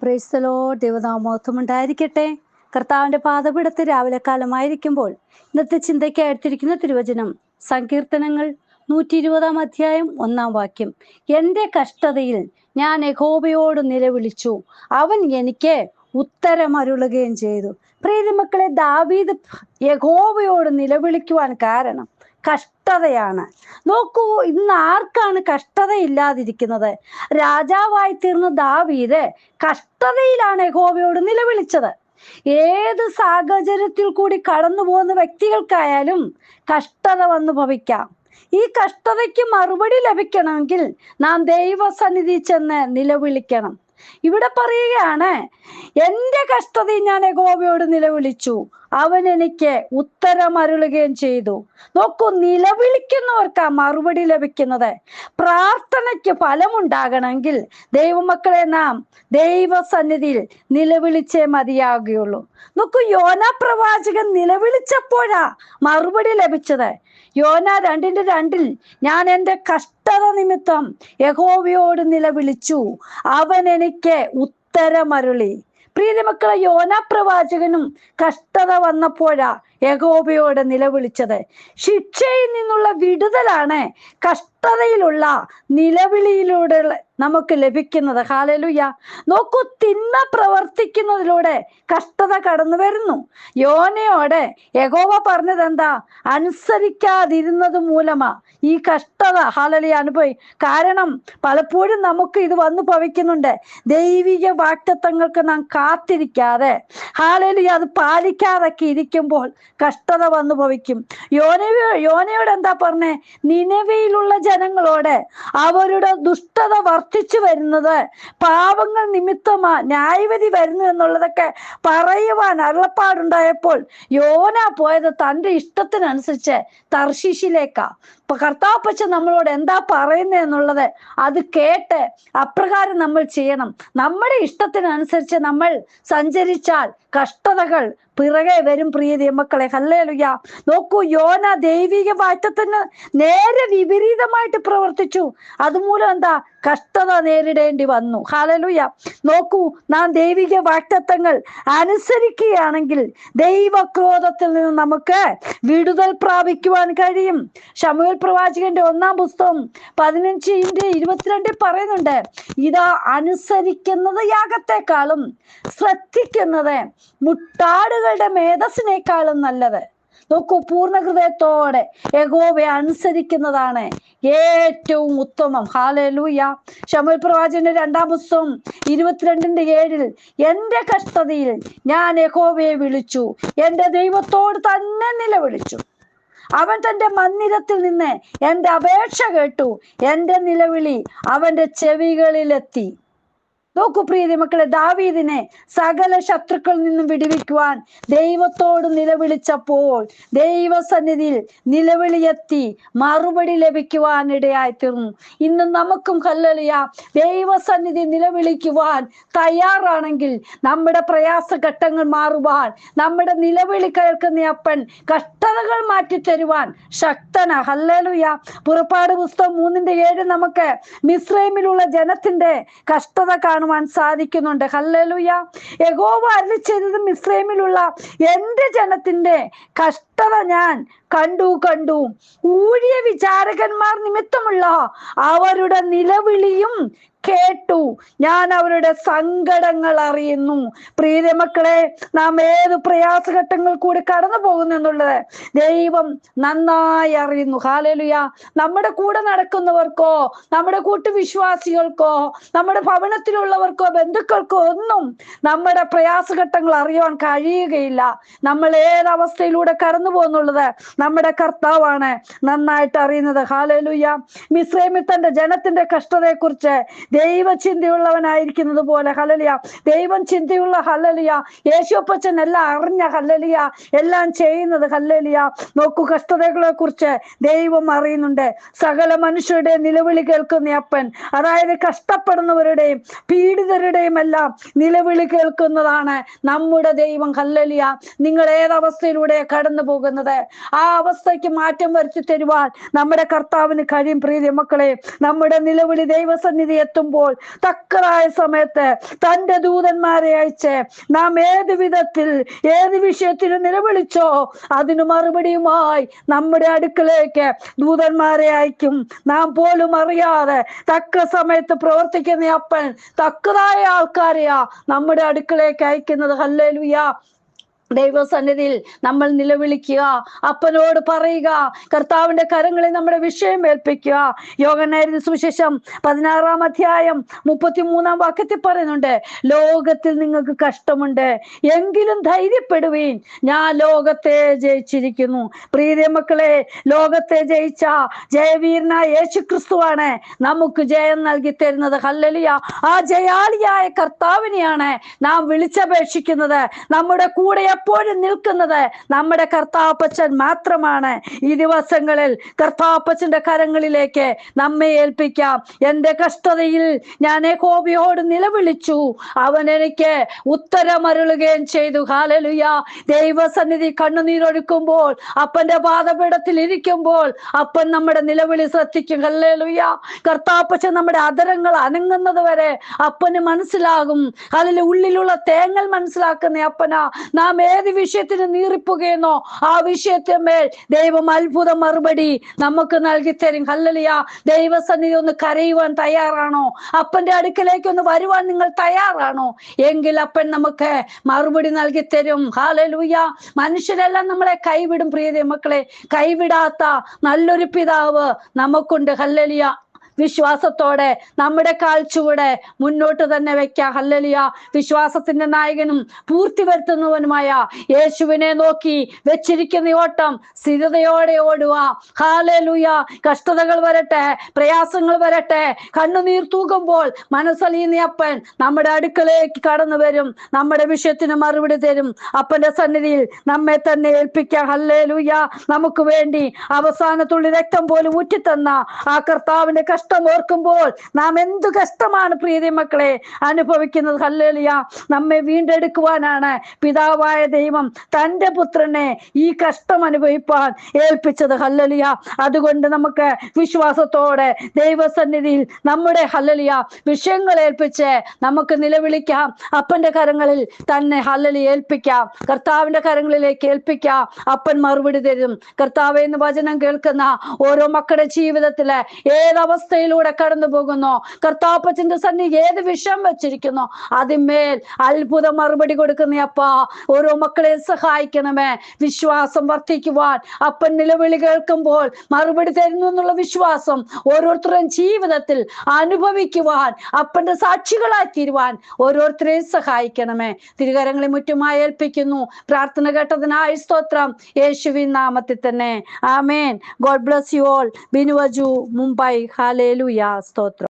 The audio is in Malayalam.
Praise the Lord. ദൈവനാമമഹത്വം ഉണ്ടായിരിക്കട്ടെ. കർത്താവിന്റെ പാദപീഠത്തിൽ രാവിലെ കാലമായിരിക്കുമ്പോൾ ഇന്നത്തെ ചിന്തയ്ക്ക് എടുത്തിരിക്കുന്ന തിരുവചനം സങ്കീർത്തനങ്ങൾ 120 അധ്യായം 1 വാക്യം. എൻ്റെ കഷ്ടതയിൽ ഞാൻ യഹോവയോട് നിലവിളിച്ചു, അവൻ എനിക്ക് ഉത്തരമരുളുകയും ചെയ്തു. പ്രിയമക്കളെ, ദാവീദ് യഹോവയോട് നിലവിളിക്കുവാൻ കാരണം കഷ്ടതയാണ്. നോക്കൂ, ഇന്ന് ആർക്കാണ് കഷ്ടതയില്ലാതിരിക്കുന്നത്? രാജാവായി തീർന്ന ദാവീദ് കഷ്ടതയിലാണ് യഹോവയോട് നിലവിളിച്ചത്. ഏത് സാഹചര്യത്തിൽ കൂടി കടന്നു പോകുന്ന വ്യക്തികൾക്കായാലും കഷ്ടത വന്നു ഭവിക്കാം. ഈ കഷ്ടതയ്ക്ക് മറുപടി ലഭിക്കണമെങ്കിൽ നാം ദൈവസന്നിധി ചെന്ന് നിലവിളിക്കണം. ഇവിടെ പറയുകയാണ്, എൻ്റെ കഷ്ടതയിൽ ഞാൻ യഹോവയോട് നിലവിളിച്ചു, അവൻ എനിക്ക് ഉത്തരമരുളുകയും ചെയ്തു. നോക്കൂ, നിലവിളിക്കുന്നവർക്കാ മറുപടി ലഭിക്കുന്നത്. പ്രാർത്ഥനയ്ക്ക് ഫലമുണ്ടാകണമെങ്കിൽ ദൈവമക്കളെ നാം ദൈവസന്നിധിയിൽ നിലവിളിച്ചേ മതിയാകുകയുള്ളൂ. നോക്കൂ, യോന പ്രവാചകൻ നിലവിളിച്ചപ്പോഴാ മറുപടി ലഭിച്ചത്. യോന 2:2 ഞാൻ എൻ്റെ കഷ്ടത നിമിത്തം യഹോവയോട് നിലവിളിച്ചു, അവൻ എനിക്ക് ഉത്തരമരുളി. പ്രിയമക്കളെ, യോന പ്രവാചകനും കഷ്ടത വന്നപ്പോഴാ യഹോവയോട് നിലവിളിച്ചത്. ശിക്ഷയിൽ നിന്നുള്ള വിടുതലാണ് കഷ്ടതയിലുള്ള നിലവിളിയിലൂടെ നമുക്ക് ലഭിക്കുന്നത്. ഹല്ലേലൂയ. നോക്കൂ, തിന്മ പ്രവർത്തിക്കുന്നതിലൂടെ കഷ്ടത കടന്നു വരുന്നു. യോനയോട് യഹോവ പറഞ്ഞത് എന്താ? അനുസരിക്കാതിരുന്നത് മൂലമാ ഈ കഷ്ടത ഹല്ലേലൂയ അനുഭവി. കാരണം പലപ്പോഴും നമുക്ക് ഇത് വന്നു ഭവിക്കുന്നുണ്ട്. ദൈവിക വാഗ്ദത്തങ്ങൾക്ക് നാം കാത്തിരിക്കാതെ ഹല്ലേലൂയ അത് പാലിക്കാതൊക്കെ ഇരിക്കുമ്പോൾ കഷ്ടത വന്നു ഭവിക്കും. യോനയോട് എന്താ പറഞ്ഞേ? നിനവയിലുള്ള ജനങ്ങളോട് അവരുടെ ദുഷ്ടത വർദ്ധിച്ചു വരുന്നത് പാപങ്ങൾ നിമിത്തമാ, ന്യായവിധി വരുന്നു എന്നുള്ളതൊക്കെ പറയുവാൻ അരുളപ്പാടുണ്ടായപ്പോൾ യോന പോയത് തൻ്റെ ഇഷ്ടത്തിനനുസരിച്ച് തർശീശിലേക്കാ. കർത്താവ് പക്ഷെ നമ്മളോട് എന്താ പറയുന്നത് എന്നുള്ളത് അത് കേട്ട് അപ്രകാരം നമ്മൾ ചെയ്യണം. നമ്മുടെ ഇഷ്ടത്തിനനുസരിച്ച് നമ്മൾ സഞ്ചരിച്ചാൽ കഷ്ടതകൾ പിറകെ വരും. പ്രിയ മക്കളെ, ഹല്ലേലൂയ. നോക്കൂ, യോന ദൈവിക വാക്തത്തിന് നേരെ വിപരീതമായിട്ട് പ്രവർത്തിച്ചു. അതുമൂലം എന്താ? കഷ്ടത നേരിടേണ്ടി വന്നു. ഹല്ലേലൂയ. നോക്കൂ, നാം ദൈവിക വാഗ്ദത്തങ്ങൾ അനുസരിക്കുകയാണെങ്കിൽ ദൈവക്രോധത്തിൽ നിന്ന് നമുക്ക് വിടുതൽ പ്രാപിക്കുവാൻ കഴിയും. ശമൂവേൽ പ്രവാചകന്റെ 1 പുസ്തകം 15:22 പറയുന്നുണ്ട്, ഇതാ അനുസരിക്കുന്നത് യാഗത്തെക്കാളും ശ്രദ്ധിക്കുന്നത് മുട്ടാടുകളുടെ മേധസ്സിനേക്കാളും നല്ലത്. നോക്കൂ, പൂർണ്ണ ഹൃദയത്തോടെ യഹോവയെ അനുസരിക്കുന്നതാണ് ഏറ്റവും ഉത്തമം. ഹല്ലേലൂയ. ശമൂവേൽ പ്രവാചകന്റെ 2 പുസ്തകം 22:7 എൻ്റെ കഷ്ടതയിൽ ഞാൻ യഹോവയെ വിളിച്ചു, എൻ്റെ ദൈവത്തോട് തന്നെ നിലവിളിച്ചു. അവൻ തൻ്റെ മന്ദിരത്തിൽ നിന്ന് എൻ്റെ അപേക്ഷ കേട്ടു, എൻ്റെ നിലവിളി അവൻ്റെ ചെവികളിലെത്തി. നോക്കൂ പ്രിയ മക്കളെ, ദാവീദിനെ സകല ശത്രുക്കളിൽ നിന്നും വിടുവിക്കുവാൻ ദൈവത്തോട് നിലവിളിച്ചപ്പോൾ ദൈവസന്നിധിയിൽ നിലവിളിയെത്തി മറുപടി ലഭിക്കുവാൻ ഇടയായി തീർന്നു. ഇന്ന് നമുക്കും ഹല്ലേലൂയ ദൈവസന്നിധി നിലവിളിക്കുവാൻ തയ്യാറാണെങ്കിൽ നമ്മുടെ പ്രയാസഘട്ടങ്ങൾ മാറുവാൻ, നമ്മുടെ നിലവിളി കേൾക്കുന്ന അപ്പൻ കഷ്ടതകൾ മാറ്റിത്തരുവാൻ ശക്തനാ. ഹല്ലേലൂയ. പുറപ്പാട് പുസ്തകം 3:7 നമുക്ക് മിസ്രൈമിലുള്ള ജനത്തിന്റെ കഷ്ടത കാണുവാൻ സാധിക്കുന്നുണ്ട്. ഹല്ലേലൂയ. യഹോവ അരുളിച്ചെയ്തത്, മിസ്രൈമിലുള്ള എൻ്റെ ജനത്തിന്റെ കഷ്ടത ഞാൻ കണ്ടു. ഊഴിയ വിചാരകന്മാർ നിമിത്തമുള്ള അവരുടെ നിലവിളിയും കേട്ടു. ഞാൻ അവരുടെ സങ്കടങ്ങൾ അറിയുന്നു. പ്രിയ മക്കളെ, നാം ഏത് പ്രയാസഘട്ടങ്ങൾ കൂടി കടന്നു പോകുന്നു എന്നുള്ളത് ദൈവം നന്നായി അറിയുന്നു. ഹല്ലേലൂയ. നമ്മുടെ കൂടെ നടക്കുന്നവർക്കോ, നമ്മുടെ കൂട്ടുവിശ്വാസികൾക്കോ, നമ്മുടെ ഭവനത്തിലുള്ളവർക്കോ, ബന്ധുക്കൾക്കോ ഒന്നും നമ്മുടെ പ്രയാസഘട്ടങ്ങൾ അറിയുവാൻ കഴിയുകയില്ല. നമ്മൾ ഏതവസ്ഥയിലൂടെ കടന്നു പോകുന്നുള്ളത് നമ്മുടെ കർത്താവാണ് നന്നായിട്ട് അറിയുന്നത്. ഹല്ലേലൂയ. മിസ്രൈമിൽ തന്റെ ജനത്തിന്റെ കഷ്ടതയെക്കുറിച്ച് ദൈവചിന്തയുള്ളവനായിരിക്കുന്നത് പോലെ ഹല്ലേലൂയ ദൈവം ചിന്തയുള്ള ഹല്ലേലൂയ യേശുപ്പച്ചൻ എല്ലാം അറിഞ്ഞ ഹല്ലേലൂയ എല്ലാം ചെയ്യുന്നത്. ഹല്ലേലൂയ. നോക്കൂ, കഷ്ടതകളെ കുറിച്ച് ദൈവം അറിയുന്നുണ്ട്. സകല മനുഷ്യരുടെ നിലവിളി കേൾക്കുന്ന അപ്പൻ, അതായത് കഷ്ടപ്പെടുന്നവരുടെയും പീഡിതരുടെയും എല്ലാം നിലവിളി കേൾക്കുന്നതാണ് നമ്മുടെ ദൈവം. ഹല്ലേലൂയ. നിങ്ങൾ ഏതവസ്ഥയിലൂടെ കടന്നു പോകുന്നത്, ആ അവസ്ഥയ്ക്ക് മാറ്റം വരുത്തി തരുവാൻ നമ്മുടെ കർത്താവിന് കഴിയും. പ്രിയ മക്കളെ, നമ്മുടെ നിലവിളി ദൈവസന്നിധി എത്തുമ്പോൾ നിലവിളിക്കുമ്പോൾ തക്കതായ സമയത്ത് തന്റെ ദൂതന്മാരെ അയച്ച് നാം ഏത് വിധത്തിൽ ഏത് വിഷയത്തിന് നിലവിളിച്ചോ അതിന് മറുപടിയുമായി നമ്മുടെ അടുക്കലേക്ക് ദൂതന്മാരെ അയക്കും. നാം പോലും അറിയാതെ തക്ക സമയത്ത് പ്രവർത്തിക്കുന്ന അപ്പൻ തക്കതായ ആൾക്കാരെയാ നമ്മുടെ അടുക്കലേക്ക് അയക്കുന്നത്. ഹല്ലേലൂയ. ദൈവസന്നിധിയിൽ നമ്മൾ നിലവിളിക്കുക, അപ്പനോട് പറയുക, കർത്താവിന്റെ കരങ്ങളിൽ നമ്മുടെ വിഷയം ഏൽപ്പിക്കുക. യോഹന്നാന്റെ സുവിശേഷം 16-ാം അധ്യായം 33-ാം വാക്യത്തിൽ പറയുന്നുണ്ട്, ലോകത്തിൽ നിങ്ങൾക്ക് കഷ്ടമുണ്ട്, എങ്കിലും ധൈര്യപ്പെടുവീൻ, ഞാൻ ലോകത്തെ ജയിച്ചിരിക്കുന്നു. പ്രിയ മക്കളെ, ലോകത്തെ ജയിച്ച ജയവീരനായ യേശു ക്രിസ്തുവാണ് നമുക്ക് ജയം നൽകി തരുന്നത്. ഹല്ലേലൂയ. ആ ജയാളിയായ കർത്താവിനെയാണ് നാം വിളിച്ചപേക്ഷിക്കുന്നത്. നമ്മുടെ കൂടെ എപ്പോഴും നിൽക്കുന്നത് നമ്മുടെ കർത്താപ്പച്ചൻ മാത്രമാണ്. ഈ ദിവസങ്ങളിൽ കർത്താപ്പച്ചന്റെ കരങ്ങളിലേക്ക് നമ്മെ ഏൽപ്പിക്കാം. എന്റെ കഷ്ടതയിൽ ഞാൻ യഹോവയോട് നിലവിളിച്ചു, അവൻ എനിക്ക് ഉത്തരമരുളുകയും ചെയ്തു. ഹല്ലേലൂയ. ദൈവസന്നിധി കണ്ണുനീരൊഴുക്കുമ്പോൾ, അപ്പന്റെ പാദപീഠത്തിൽ ഇരിക്കുമ്പോൾ അപ്പൻ നമ്മുടെ നിലവിളി ശ്രദ്ധിക്കും. ഹല്ലേലൂയ. കർത്താപ്പച്ചൻ നമ്മുടെ അധരങ്ങൾ അനങ്ങുന്നത് വരെ അപ്പന് മനസ്സിലാകും. അതിൽ ഉള്ളിലുള്ള തേങ്ങൽ മനസ്സിലാക്കുന്ന അപ്പനാ. നാം ഏത് വിഷയത്തിന് നീറിപ്പുകയെന്നോ ആ വിഷയത്തിന്മേൽ ദൈവം അത്ഭുത മറുപടി നമുക്ക് നൽകി തരും. ഹല്ലേലൂയ. ദൈവസന്നിധി ഒന്ന് കരയുവാൻ തയ്യാറാണോ? അപ്പന്റെ അടുക്കലേക്ക് ഒന്ന് വരുവാൻ നിങ്ങൾ തയ്യാറാണോ? എങ്കിൽ അപ്പൻ നമുക്ക് മറുപടി നൽകി തരും. ഹല്ലേലൂയ. മനുഷ്യരെല്ലാം നമ്മളെ കൈവിടും. പ്രിയ മക്കളെ, കൈവിടാത്ത നല്ലൊരു പിതാവ് നമുക്കുണ്ട്. ഹല്ലേലൂയ. വിശ്വാസത്തോടെ നമ്മുടെ കാൽച്ചുവടെ മുന്നോട്ട് തന്നെ വെക്കാം. ഹല്ലേലൂയ. വിശ്വാസത്തിന്റെ നായകനും പൂർത്തി വരുത്തുന്നവനുമായ യേശുവിനെ നോക്കി വെച്ചിരിക്കുന്ന ഓട്ടം സ്ഥിരതയോടെ ഓടുക. ഹല്ലേലൂയ. കഷ്ടതകൾ വരട്ടെ, പ്രയാസങ്ങൾ വരട്ടെ, കണ്ണുനീർ തൂകുമ്പോൾ മനസ്സലിയുന്ന അപ്പൻ നമ്മുടെ അടുക്കലേക്ക് കടന്നു വരും, നമ്മുടെ വിഷയത്തിന് മറുപടി തരും. അപ്പന്റെ സന്നിധിയിൽ നമ്മെ തന്നെ ഏൽപ്പിക്കാം. ഹല്ലേലൂയ. നമുക്ക് വേണ്ടി അവസാനത്തുള്ളി രക്തം പോലും ഊറ്റിത്തന്ന ആ കർത്താവിന്റെ കഷ്ടം ഓർക്കുമ്പോൾ നാം എന്തു കഷ്ടമാണ് പ്രിയ മക്കളെ അനുഭവിക്കുന്നത്. ഹല്ലേലൂയ. നമ്മെ വീണ്ടെടുക്കുവാനാണ് പിതാവായ ദൈവം തന്റെ പുത്രനെ ഈ കഷ്ടം അനുഭവിപ്പാൻ ഏൽപ്പിച്ചത്. ഹല്ലേലൂയ. അതുകൊണ്ട് നമുക്ക് വിശ്വാസത്തോടെ ദൈവസന്നിധിയിൽ നമ്മുടെ ഹല്ലേലൂയ വിഷയങ്ങൾ ഏൽപ്പിച്ച് നമുക്ക് നിലവിളിക്കാം. അപ്പന്റെ കരങ്ങളിൽ തന്നെ ഹല്ലേലൂയ ഏൽപ്പിക്കാം. കർത്താവിന്റെ കരങ്ങളിലേക്ക് ഏൽപ്പിക്കാം. അപ്പൻ മറുപടി തരും. കർത്താവേ എന്ന് വചനം കേൾക്കുന്ന ഓരോ മക്കളുടെ ജീവിതത്തില് ഏതവസ്ഥയിലൂടെ കടന്നു പോകുന്നു, കർത്താപ്പച്ചന്റെ സന്നിധി ഏത് വിഷയം വെച്ചിരിക്കുന്നു, അതിന്മേൽ അത്ഭുത മറുപടി കൊടുക്കുന്ന അപ്പ ഓരോ മക്കളെ സഹായിക്കണമേ. വിശ്വാസം വർദ്ധിക്കുവാൻ, അപ്പൻ നിലവിളി കേൾക്കുമ്പോൾ മറുപടി തരുന്നു എന്നുള്ള വിശ്വാസം ഓരോരുത്തരുടെയും ജീവിതത്തിൽ അനുഭവിക്കുവാൻ, അപ്പന്റെ സാക്ഷികളായി തീരുവാൻ ഓരോരുത്തരെയും സഹായിക്കണമേ. തിരുകരങ്ങളെ മുറ്റുമായി ഏൽപ്പിക്കുന്നു. പ്രാർത്ഥന കേട്ടതിനായി സ്തോത്രം. യേശുവിൻ നാമത്തിൽ തന്നെ. ആമേൻ. God bless you all. ബിനുവജു, മുംബൈ. ഹല്ലേലൂയ. സ്തോത്രം.